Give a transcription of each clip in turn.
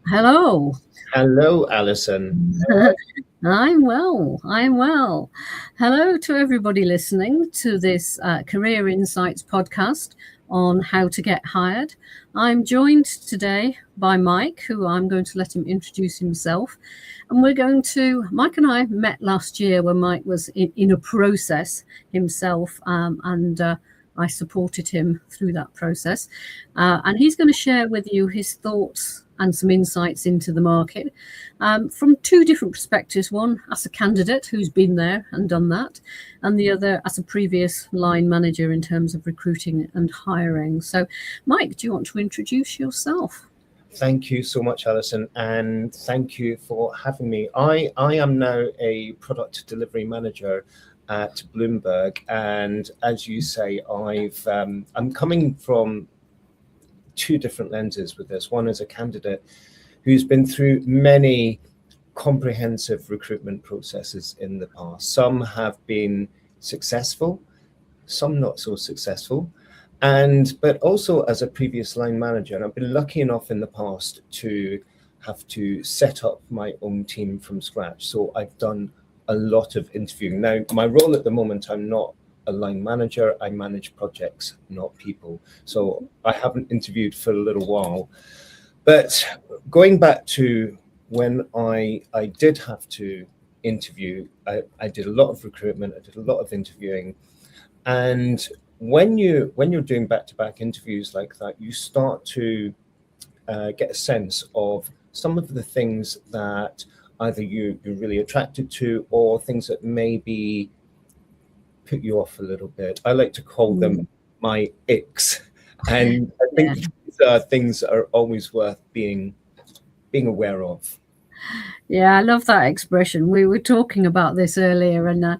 Hello. Hello, Alyson. I'm well. I'm well. Hello to everybody listening to this Career Insights podcast on how to get hired. I'm joined today by Mike, who I'm going to let him introduce himself. And Mike and I met last year when Mike was in a process himself, and I supported him through that process. And he's going to share with you his thoughts and some insights into the market from two different perspectives. One as a candidate who's been there and done that, and the other as a previous line manager in terms of recruiting and hiring. So, Mike, do you want to introduce yourself? Thank you so much, Alyson, and thank you for having me. I am now a product delivery manager at Bloomberg, and as you say, I'm coming from two different lenses with this. One is a candidate who's been through many comprehensive recruitment processes in the past. Some have been successful, some not so successful. But also as a previous line manager, and I've been lucky enough in the past to have to set up my own team from scratch. So I've done a lot of interviewing. Now, my role at the moment, I'm not a line manager. I manage projects, not people. So I haven't interviewed for a little while. But going back to when I did have to interview, I did a lot of recruitment, I did a lot of interviewing. And when you're doing back-to-back interviews like that, you start to get a sense of some of the things that either you're really attracted to or things that maybe put you off a little bit. I like to call them my icks. And I think these are things that are always worth being aware of. Yeah, I love that expression. We were talking about this earlier, and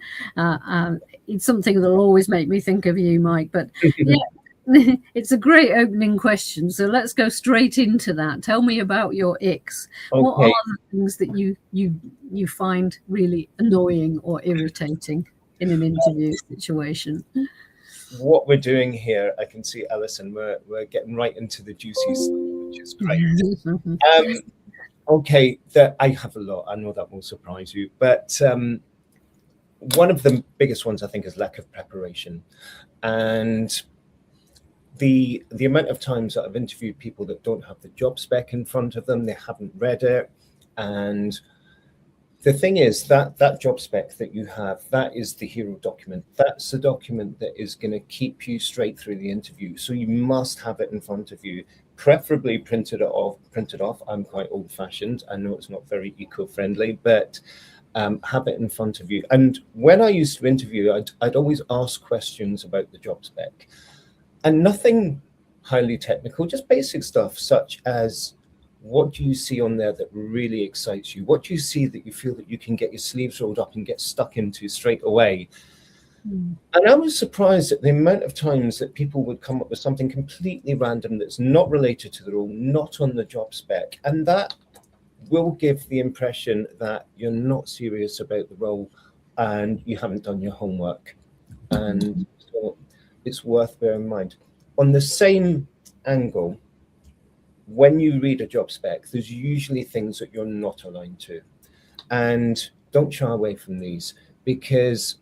it's something that'll always make me think of you, Mike. But yeah, it's a great opening question. So let's go straight into that. Tell me about your icks. Okay. What are the things that you find really annoying or irritating in an interview situation? What we're doing here, I can see, Alyson, we're getting right into the juicy stuff, which is great. Okay, I have a lot. I know that will surprise you, but one of the biggest ones I think is lack of preparation, and the amount of times that I've interviewed people that don't have the job spec in front of them, they haven't read it, and the thing is that job spec that you have, that is the hero document. That's the document that is going to keep you straight through the interview. So you must have it in front of you, preferably printed off. I'm quite old-fashioned. I know it's not very eco-friendly, but have it in front of you. And when I used to interview, I'd always ask questions about the job spec, and nothing highly technical, just basic stuff such as, what do you see on there that really excites you? What do you see that you feel that you can get your sleeves rolled up and get stuck into straight away? And I was surprised at the amount of times that people would come up with something completely random that's not related to the role, not on the job spec. And that will give the impression that you're not serious about the role and you haven't done your homework. And so it's worth bearing in mind. On the same angle, when you read a job spec, there's usually things that you're not aligned to. And don't shy away from these, because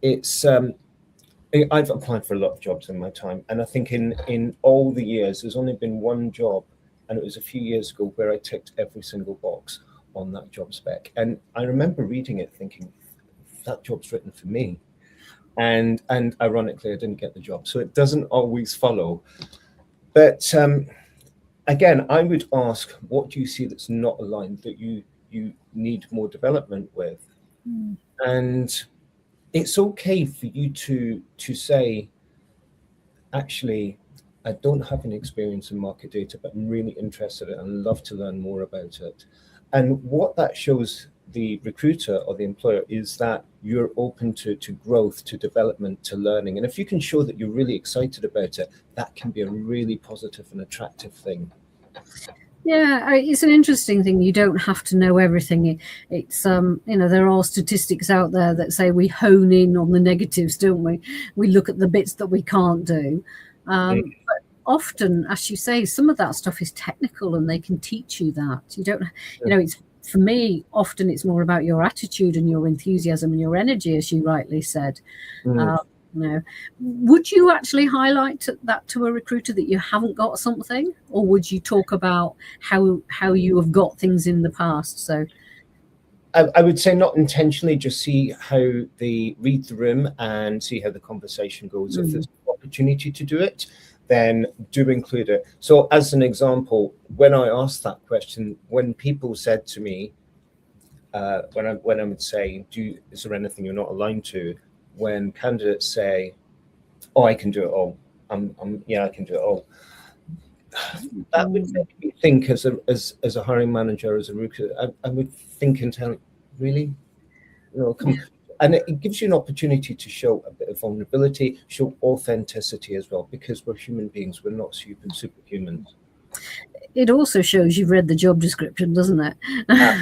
it's I've applied for a lot of jobs in my time, and I think in all the years there's only been one job, and it was a few years ago, where I ticked every single box on that job spec. And I remember reading it thinking, that job's written for me, and ironically I didn't get the job. So it doesn't always follow. But again, I would ask, what do you see that's not aligned, that you need more development with? And it's okay for you to say, actually, I don't have any experience in market data, but I'm really interested in it and love to learn more about it. And what that shows the recruiter or the employer is that you're open to growth, to development, to learning. And if you can show that you're really excited about it, that can be a really positive and attractive thing. Yeah, it's an interesting thing. You don't have to know everything. It's there are statistics out there that say we hone in on the negatives, don't we? We look at the bits that we can't do. But often, as you say, some of that stuff is technical and they can teach you that. You don't, it's, for me, often it's more about your attitude and your enthusiasm and your energy, as you rightly said. Would you actually highlight that to a recruiter that you haven't got something, or would you talk about how you have got things in the past? So I would say not intentionally, just see how they read the room and see how the conversation goes. If there's an opportunity to do it, then do include it. So as an example, when I asked that question, when people said to me, when I would say, is there anything you're not aligned to? When candidates say, oh, I can do it all. I can do it all. That would make me think as a hiring manager, as a recruiter, I would think and tell, really? And it gives you an opportunity to show a bit of vulnerability, show authenticity as well, because we're human beings, we're not superhumans. It also shows you've read the job description, doesn't it?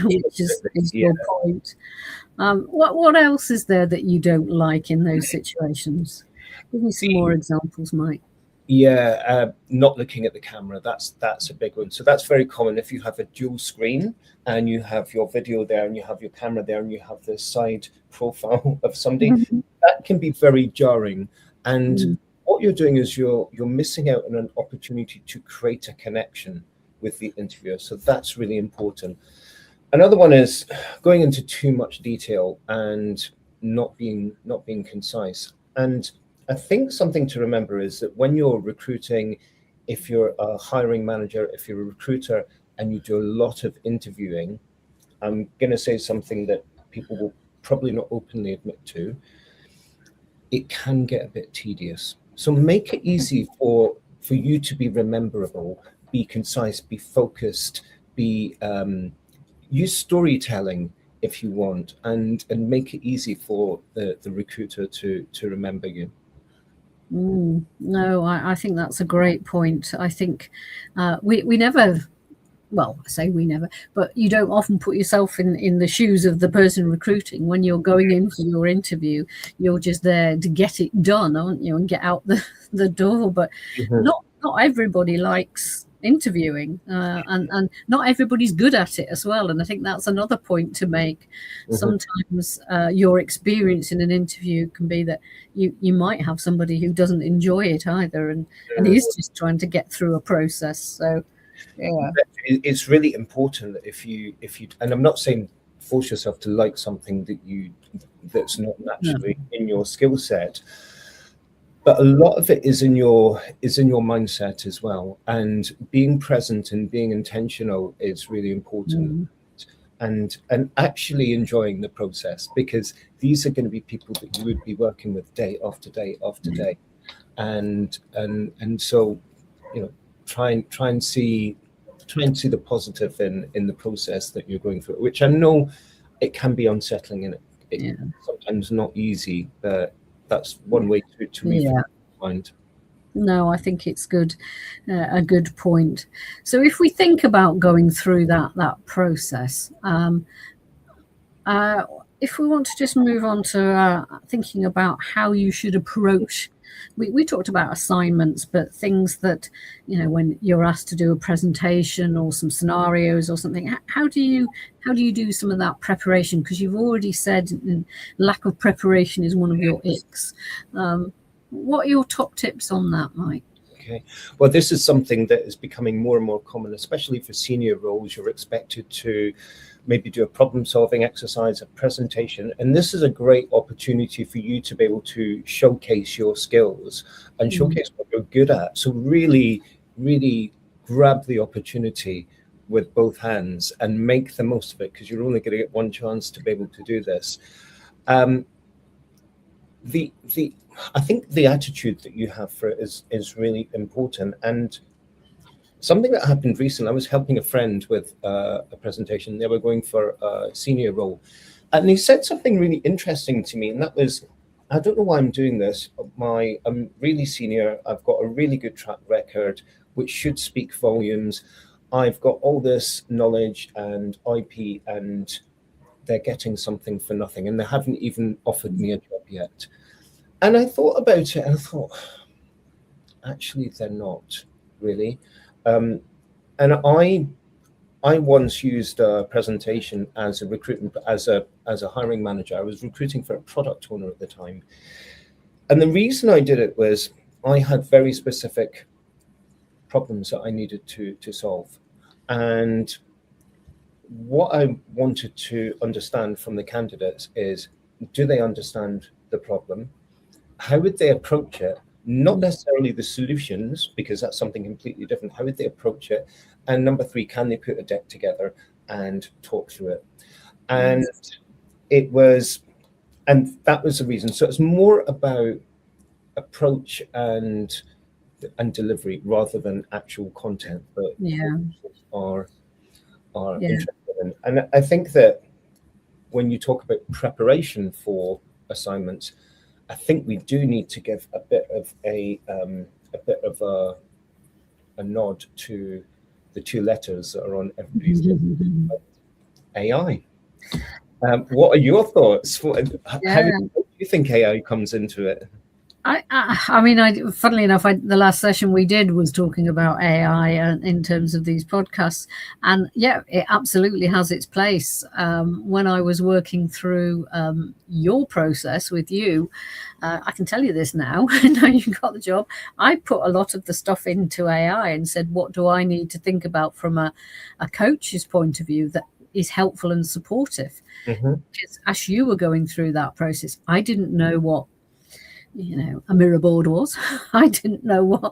Which is your point. What else is there that you don't like in those situations? Give me some more examples, Mike. Not looking at the camera, that's a big one. So that's very common. If you have a dual screen and you have your video there and you have your camera there and you have the side profile of somebody, that can be very jarring. And what you're doing is you're missing out on an opportunity to create a connection with the interviewer. So that's really important. Another one is going into too much detail and not being concise. And I think something to remember is that when you're recruiting, if you're a hiring manager, if you're a recruiter, and you do a lot of interviewing, I'm going to say something that people will probably not openly admit to. It can get a bit tedious. So make it easy for you to be rememberable, be concise, be focused, use storytelling if you want, and make it easy for the recruiter to remember you. No, I think that's a great point. I think we never, well, I say we never, but you don't often put yourself in the shoes of the person recruiting. When you're going in for your interview, you're just there to get it done, aren't you, and get out the door. But not everybody likes interviewing, and not everybody's good at it as well. And I think that's another point to make. Sometimes your experience in an interview can be that you might have somebody who doesn't enjoy it either, and is just trying to get through a process. So it's really important that if you and I'm not saying force yourself to like something that's not naturally in your skill set, but a lot of it is in your mindset as well, and being present and being intentional is really important. And actually enjoying the process, because these are going to be people that you would be working with day after day after day, and so try and see the positive in the process that you're going through, which I know it can be unsettling and it sometimes not easy, but that's one way to reframe the mind. No, I think it's good, a good point. So if we think about going through that process, if we want to just move on to thinking about how you should approach, we talked about assignments, but things that, when you're asked to do a presentation or some scenarios or something, how do you do some of that preparation? Because you've already said lack of preparation is one of your icks. What are your top tips on that, Mike? Okay. Well, this is something that is becoming more and more common, especially for senior roles. You're expected to maybe do a problem-solving exercise, a presentation, and this is a great opportunity for you to be able to showcase your skills and showcase what you're good at. So really, really grab the opportunity with both hands and make the most of it, because you're only going to get one chance to be able to do this. I think the attitude that you have for it is really important. And something that happened recently, I was helping a friend with a presentation. They were going for a senior role, and he said something really interesting to me, and that was, I don't know why I'm doing this. I'm really senior. I've got a really good track record, which should speak volumes. I've got all this knowledge and IP, and they're getting something for nothing, and they haven't even offered me a job yet. And I thought about it, and I thought, actually, they're not. really. And I once used a presentation as a hiring manager. I was recruiting for a product owner at the time. And the reason I did it was I had very specific problems that I needed to solve. And what I wanted to understand from the candidates is, do they understand the problem? How would they approach it? Not necessarily the solutions, because that's something completely different. How would they approach it? And number three, can they put a deck together and talk through it? And that was the reason. So it's more about approach and delivery rather than actual content that are interested in. And I think that when you talk about preparation for assignments, I think we do need to give a bit of a nod to the two letters that are on everybody's AI. What are your thoughts? How do you think AI comes into it? I mean, funnily enough, the last session we did was talking about AI in terms of these podcasts. And yeah, it absolutely has its place. When I was working through your process with you, I can tell you this now, now you got the job, I put a lot of the stuff into AI and said, what do I need to think about from a coach's point of view that is helpful and supportive? Because as you were going through that process, I didn't know what a mirror board was. I didn't know what,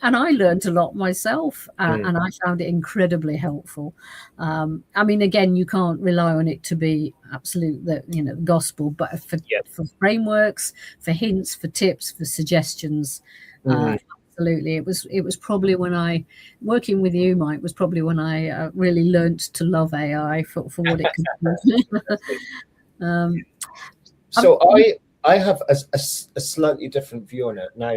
and I learned a lot myself, and I found it incredibly helpful. I mean, again, you can't rely on it to be absolute, gospel, but for frameworks, for hints, for tips, for suggestions, absolutely. It was probably when I, working with you, Mike, was probably when I really learned to love AI for what it could do. So I have a slightly different view on it. Now,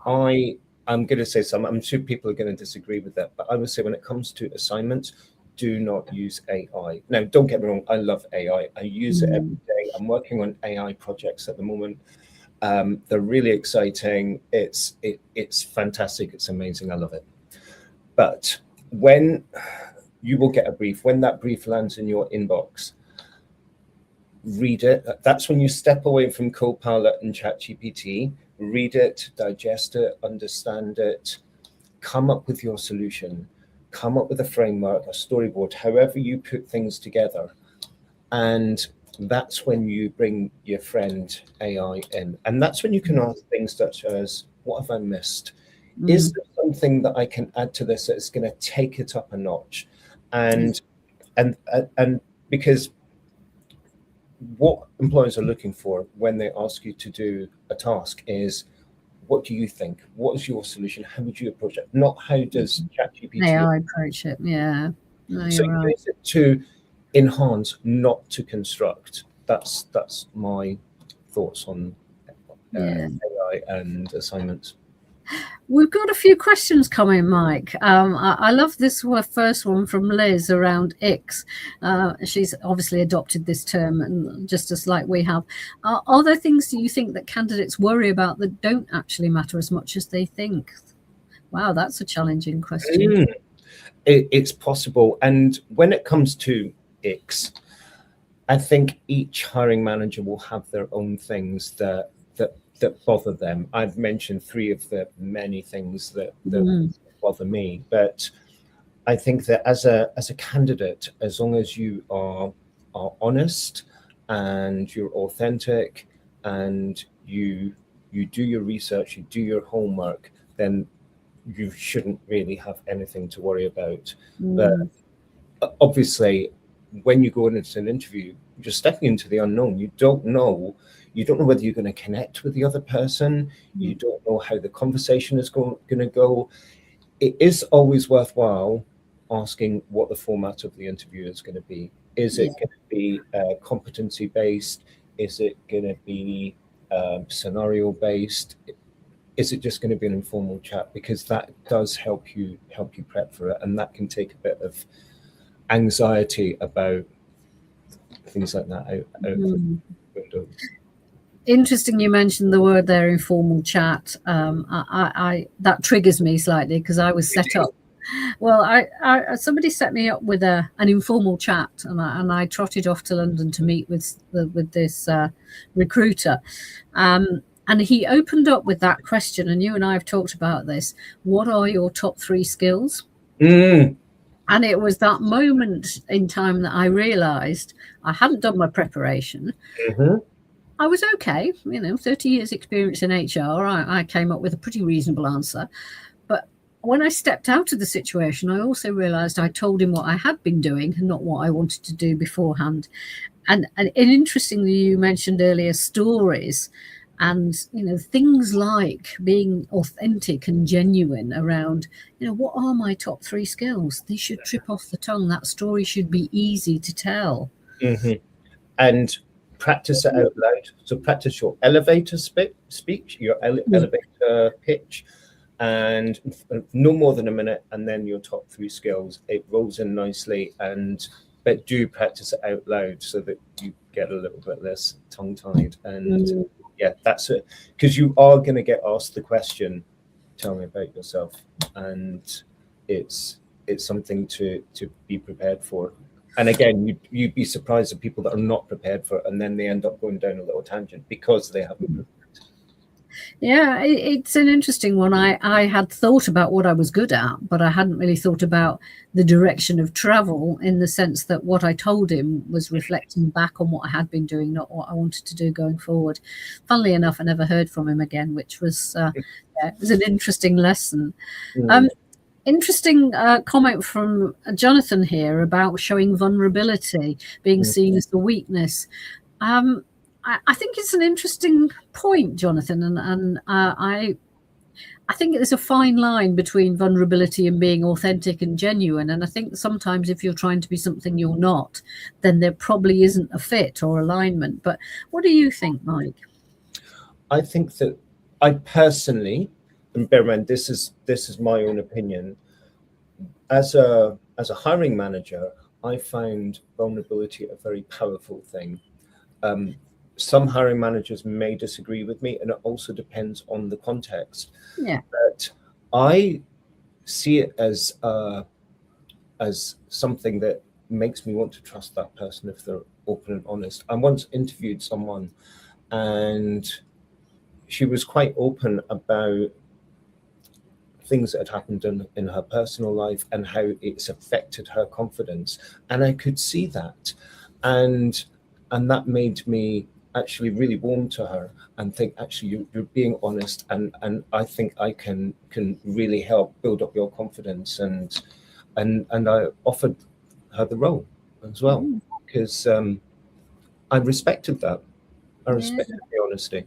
I'm going to say something. I'm sure people are going to disagree with that, but I would say when it comes to assignments, do not use AI. Now, don't get me wrong. I love AI. I use it every day. I'm working on AI projects at the moment. They're really exciting. It's fantastic. It's amazing. I love it. But when you will get a brief, when that brief lands in your inbox, read it. That's when you step away from Copilot and ChatGPT. Read it, digest it, understand it, come up with your solution, come up with a framework, a storyboard, however you put things together. And that's when you bring your friend AI in. And that's when you can ask things such as, what have I missed? Is there something that I can add to this that's going to take it up a notch? And because what employers are looking for when they ask you to do a task is, what do you think? What is your solution? How would you approach it? Not how does ChatGPT approach it? Yeah. No, so you're right. Use it to enhance, not to construct. That's my thoughts on AI and assignments. We've got a few questions coming, Mike. I love this first one from Liz around X. She's obviously adopted this term, and just as like we have. Are there things do you think that candidates worry about that don't actually matter as much as they think? Wow, that's a challenging question. It's possible. And when it comes to X, I think each hiring manager will have their own things that bother them. I've mentioned three of the many things that bother me, but I think that as a candidate, as long as you are honest and you're authentic and you do your research, you do your homework, then you shouldn't really have anything to worry about. But obviously, when you go into an interview, you're stepping into the unknown. You don't know whether you're going to connect with the other person. You don't know how the conversation is going to go. It is always worthwhile asking what the format of the interview is going to be. Is it going to be competency based? Is it going to be scenario based? Is it just going to be an informal chat? Because that does help you prep for it, and that can take a bit of anxiety about things like that out of the window. interesting you mentioned the word there, informal chat. That triggers me slightly because I was set up. Well, somebody set me up with an informal chat, and I trotted off to London to meet with this recruiter, and he opened up with that question. And you and I have talked about this. What are your top 3 skills? And it was that moment in time that I realised I hadn't done my preparation. I was okay, 30 years experience in HR. I came up with a pretty reasonable answer. But when I stepped out of the situation, I also realised I told him what I had been doing and not what I wanted to do beforehand. And interestingly, you mentioned earlier stories. And, things like being authentic and genuine around, what are my top 3 skills? They should trip off the tongue. That story should be easy to tell. And practice it out loud. So practice your elevator speech, your elevator pitch, and no more than a minute, and then your top 3 skills. It rolls in nicely, but do practice it out loud so that you get a little bit less tongue-tied. And yeah, that's it, because you are going to get asked the question, tell me about yourself, and it's something to be prepared for. And again, you'd be surprised at people that are not prepared for it, and then they end up going down a little tangent because they haven't prepared. Yeah, it's an interesting one. I had thought about what I was good at, but I hadn't really thought about the direction of travel, in the sense that what I told him was reflecting back on what I had been doing, not what I wanted to do going forward. Funnily enough, I never heard from him again, which was it was an interesting lesson. Interesting comment from Jonathan here about showing vulnerability being seen as the weakness. I think it's an interesting point, Jonathan, and I think there's a fine line between vulnerability and being authentic and genuine. And I think sometimes if you're trying to be something you're not, then there probably isn't a fit or alignment. But what do you think, Mike? I think that I personally, and bear in mind, this is my own opinion, as a hiring manager, I found vulnerability a very powerful thing. Some hiring managers may disagree with me, and it also depends on the context. Yeah. But I see it as something that makes me want to trust that person if they're open and honest. I once interviewed someone, and she was quite open about things that had happened in her personal life and how it's affected her confidence. And I could see that. And that made me actually really warm to her and think, actually, you're being honest, and I think I can really help build up your confidence, and I offered her the role as well, because I respected that. I respected the honesty.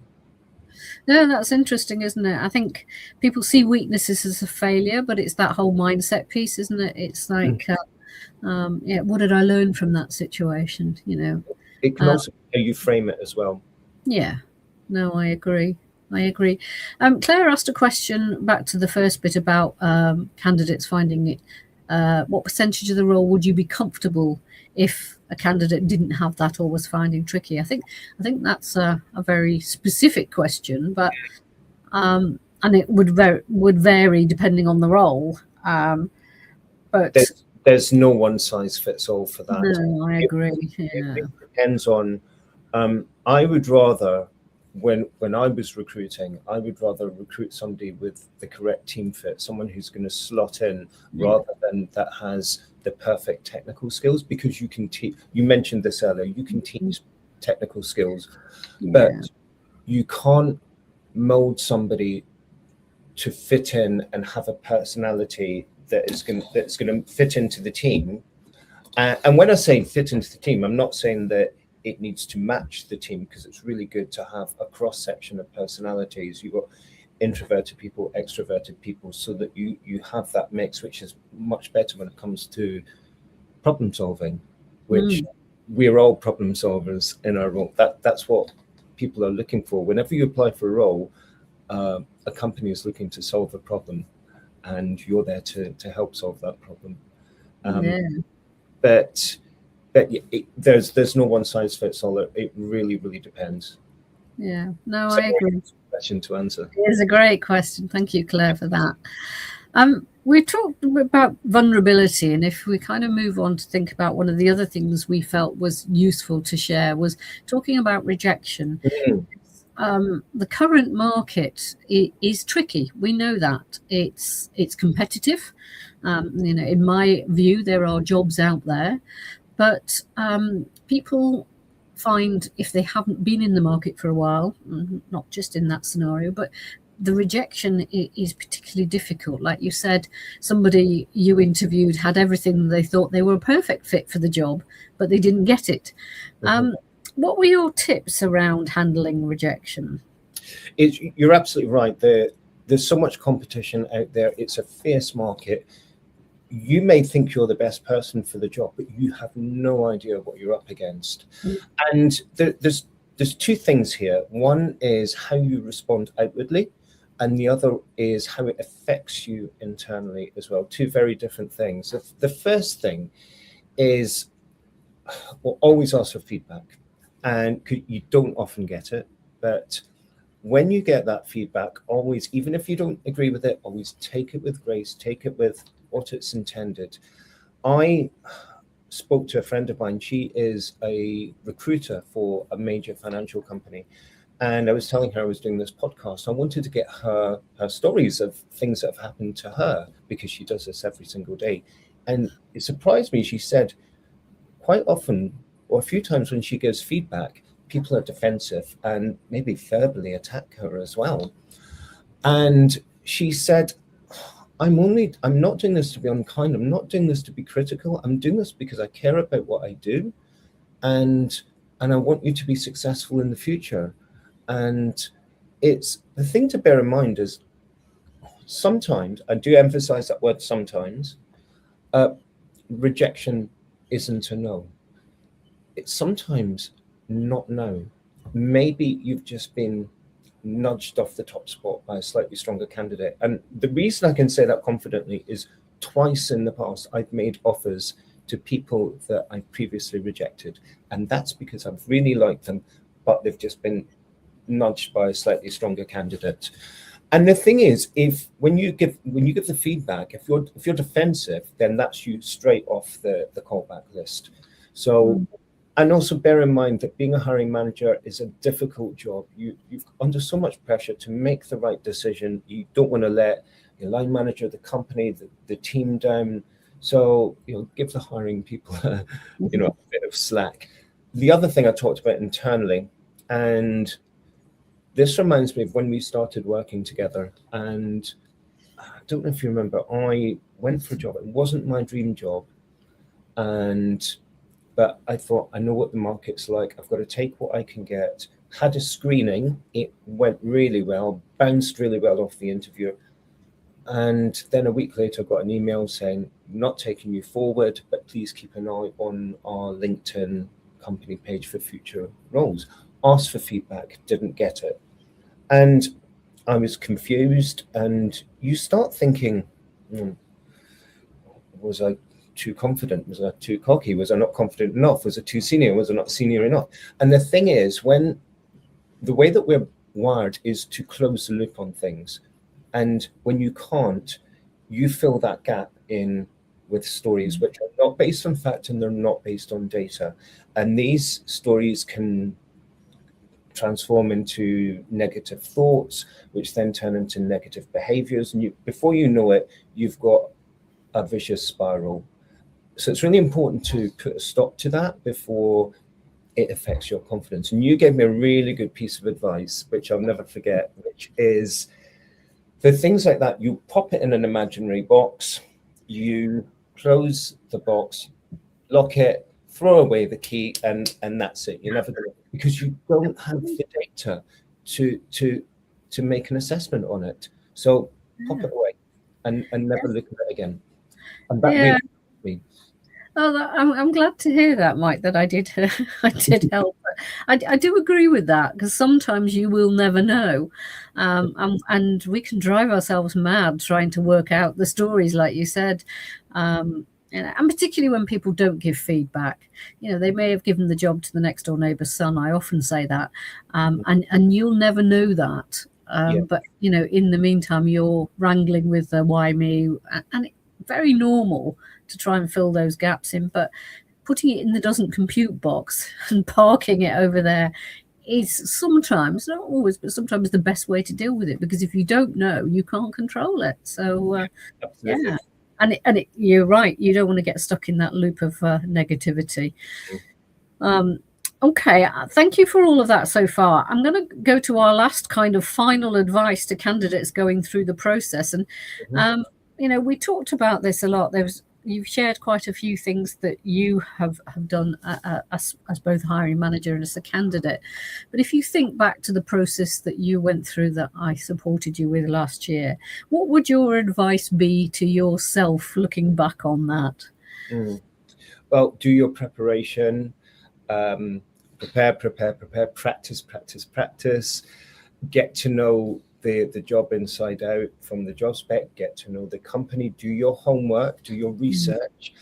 No, that's interesting, isn't it? I think people see weaknesses as a failure, but it's that whole mindset piece, isn't it? It's like, what did I learn from that situation? It can also be how you frame it as well. Yeah, no, I agree. Claire asked a question back to the first bit about candidates finding it. What percentage of the role would you be comfortable if a candidate didn't have that or was finding tricky? I think that's a very specific question, but and it would vary depending on the role. But there's no one size fits all for that. No, I agree. It depends on. I would rather, when I was recruiting, I would rather recruit somebody with the correct team fit, someone who's going to slot in, rather than that has the perfect technical skills, because you can teach. You mentioned this earlier. You can teach technical skills, but you can't mold somebody to fit in and have a personality that's going to fit into the team. And when I say fit into the team, I'm not saying that it needs to match the team, because it's really good to have a cross section of personalities. You've got introverted people, extroverted people, so that you have that mix, which is much better when it comes to problem solving, which we're all problem solvers in our role. That's what people are looking for. Whenever you apply for a role, a company is looking to solve a problem, and you're there to help solve that problem. But there's no one size fits all. It really, really depends. Yeah. No, So I agree. question to answer. It is a great question. Thank you, Claire, for that. We talked about vulnerability, and if we kind of move on to think about one of the other things we felt was useful to share was talking about rejection. The current market is tricky. We know that it's competitive. In my view, there are jobs out there, but people find if they haven't been in the market for a while, not just in that scenario, but the rejection is particularly difficult. Like you said, somebody you interviewed had everything. They thought they were a perfect fit for the job, but they didn't get it. What were your tips around handling rejection? You're absolutely right. There's so much competition out there. It's a fierce market. You may think you're the best person for the job, but you have no idea what you're up against. And there's two things here. One is how you respond outwardly, and the other is how it affects you internally as well. Two very different things. The first thing is, well, always ask for feedback, and you don't often get it, but when you get that feedback, always, even if you don't agree with it, always take it with grace, take it with what it's intended. I spoke to a friend of mine. She is a recruiter for a major financial company. And I was telling her I was doing this podcast. I wanted to get her stories of things that have happened to her, because she does this every single day. And it surprised me. She said quite often, or a few times when she gives feedback, people are defensive and maybe verbally attack her as well. And she said, I'm not doing this to be unkind. I'm not doing this to be critical. I'm doing this because I care about what I do. And I want you to be successful in the future. And it's the thing to bear in mind is sometimes, I do emphasize that word sometimes, rejection isn't a no. It's sometimes not no. Maybe you've just been nudged off the top spot by a slightly stronger candidate. And the reason I can say that confidently is twice in the past I've made offers to people that I previously rejected. And that's because I've really liked them, but they've just been nudged by a slightly stronger candidate. And the thing is, when you give the feedback, if you're defensive, then that's you straight off the callback list. So and also bear in mind that being a hiring manager is a difficult job. You're under so much pressure to make the right decision. You don't want to let your line manager, the company, the team down. So give the hiring people a bit of slack. The other thing I talked about internally, and this reminds me of when we started working together. And I don't know if you remember, I went for a job. It wasn't my dream job, but I thought, I know what the market's like. I've got to take what I can get. Had a screening. It went really well, bounced really well off the interview. And then a week later, I got an email saying, not taking you forward, but please keep an eye on our LinkedIn company page for future roles. Asked for feedback, didn't get it. And I was confused. And you start thinking, was I too confident? Was I too cocky? Was I not confident enough? Was I too senior? Was I not senior enough? And the thing is, when the way that we're wired is to close the loop on things, and when you can't, you fill that gap in with stories which are not based on fact and they're not based on data. And these stories can transform into negative thoughts, which then turn into negative behaviors. And before you know it, you've got a vicious spiral. So it's really important to put a stop to that before it affects your confidence. And you gave me a really good piece of advice, which I'll never forget, which is for things like that, you pop it in an imaginary box, you close the box, lock it, throw away the key, and that's it. You're never going to, because you don't have the data to make an assessment on it. So pop it away and never look at it again. And that really me. Oh, I'm glad to hear that, Mike, that I did help. I do agree with that, because sometimes you will never know. And we can drive ourselves mad trying to work out the stories, like you said. And particularly when people don't give feedback, they may have given the job to the next door neighbour's son. I often say that, and you'll never know that. But in the meantime, you're wrangling with the why me, and it's very normal to try and fill those gaps in. But putting it in the doesn't compute box and parking it over there is sometimes, not always, but sometimes the best way to deal with it, because if you don't know, you can't control it. So yeah. And you're right. You don't want to get stuck in that loop of negativity. Okay, thank you for all of that so far. I'm going to go to our last kind of final advice to candidates going through the process. And, we talked about this a lot. You've shared quite a few things that you have done as both a hiring manager and as a candidate. But if you think back to the process that you went through that I supported you with last year, what would your advice be to yourself looking back on that? Well, do your preparation, prepare, practice, get to know the job inside out from the job spec, get to know the company, do your homework, do your research,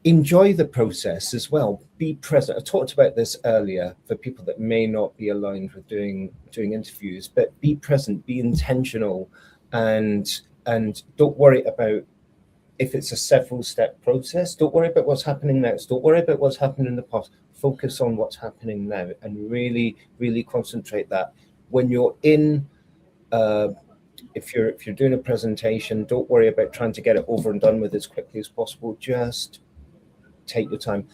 enjoy the process as well, be present. I talked about this earlier for people that may not be aligned with doing interviews, but be present, be intentional, and don't worry about if it's a several step process. Don't worry about what's happening next, don't worry about what's happened in the past. Focus on what's happening now and really concentrate that. When you're in if you're doing a presentation, don't worry about trying to get it over and done with as quickly as possible. Just take your time.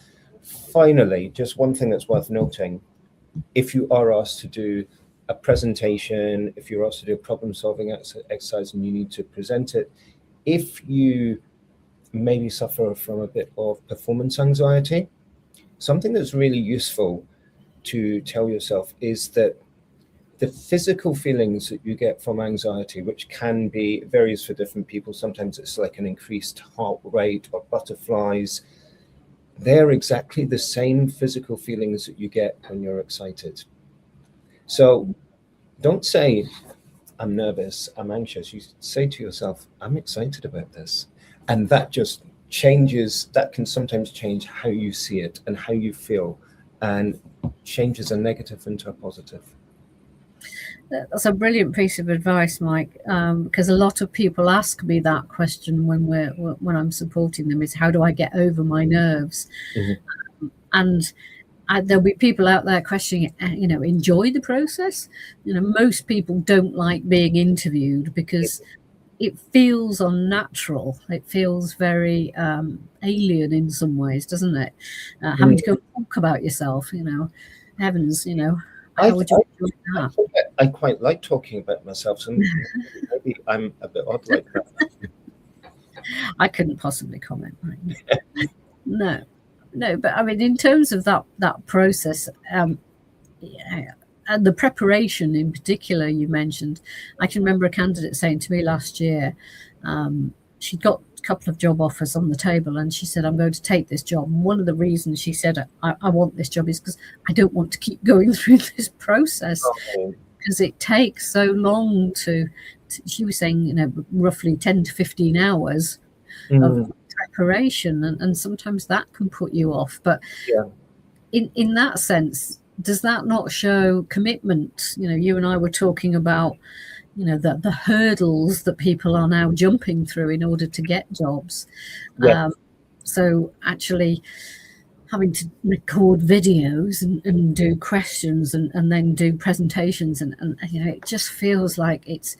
Finally, just one thing that's worth noting: if you are asked to do a presentation, if you're asked to do a problem-solving exercise and you need to present it, if you maybe suffer from a bit of performance anxiety, something that's really useful to tell yourself is that the physical feelings that you get from anxiety, which can be varies for different people, sometimes it's like an increased heart rate or butterflies, they're exactly the same physical feelings that you get when you're excited. So don't say, I'm nervous, I'm anxious. You say to yourself, I'm excited about this. And that just changes, that can sometimes change how you see it and how you feel, and changes a negative into a positive. That's a brilliant piece of advice, Mike, because a lot of people ask me that question when I'm supporting them, is how do I get over my nerves? And there'll be people out there questioning, enjoy the process. Most people don't like being interviewed because it feels unnatural. It feels very alien in some ways, doesn't it? Having to go talk about yourself, heavens, how would you enjoy that? I quite like talking about myself, so maybe I'm a bit odd like that. I couldn't possibly comment. No, but I mean, in terms of that process, and the preparation in particular, you mentioned, I can remember a candidate saying to me last year, she'd got a couple of job offers on the table, and she said, I'm going to take this job. And one of the reasons she said, I want this job is because I don't want to keep going through this process, because it takes so long to she was saying, roughly 10 to 15 hours of preparation, and sometimes that can put you off. But in that sense, does that not show commitment? You and I were talking about the hurdles that people are now jumping through in order to get jobs. So actually having to record videos and do questions and then do presentations, and it just feels like it's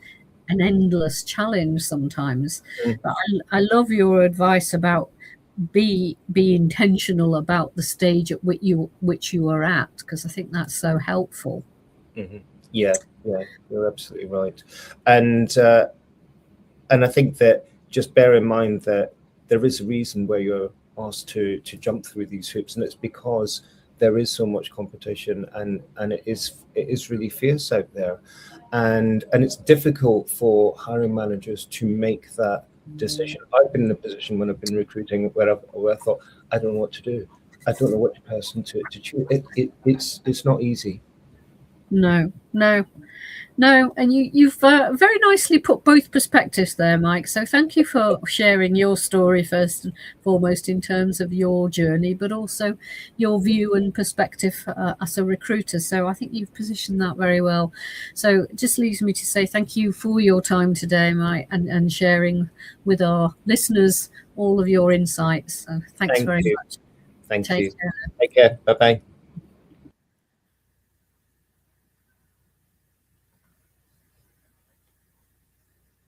an endless challenge sometimes. But I love your advice about be intentional about the stage at which you are at, because I think that's so helpful. Yeah, you're absolutely right. And I think that just bear in mind that there is a reason where you're asked to jump through these hoops, and it's because there is so much competition, and it is really fierce out there, and it's difficult for hiring managers to make that decision. I've been in a position when I've been recruiting where I thought, I don't know what to do. I don't know which person to choose. It's not easy. No, no. No, and you've very nicely put both perspectives there, Mike. So thank you for sharing your story first and foremost in terms of your journey, but also your view and perspective as a recruiter. So I think you've positioned that very well. So it just leaves me to say thank you for your time today, Mike, and sharing with our listeners all of your insights. So thanks very much. Thank Take you. care. Take care. Bye-bye.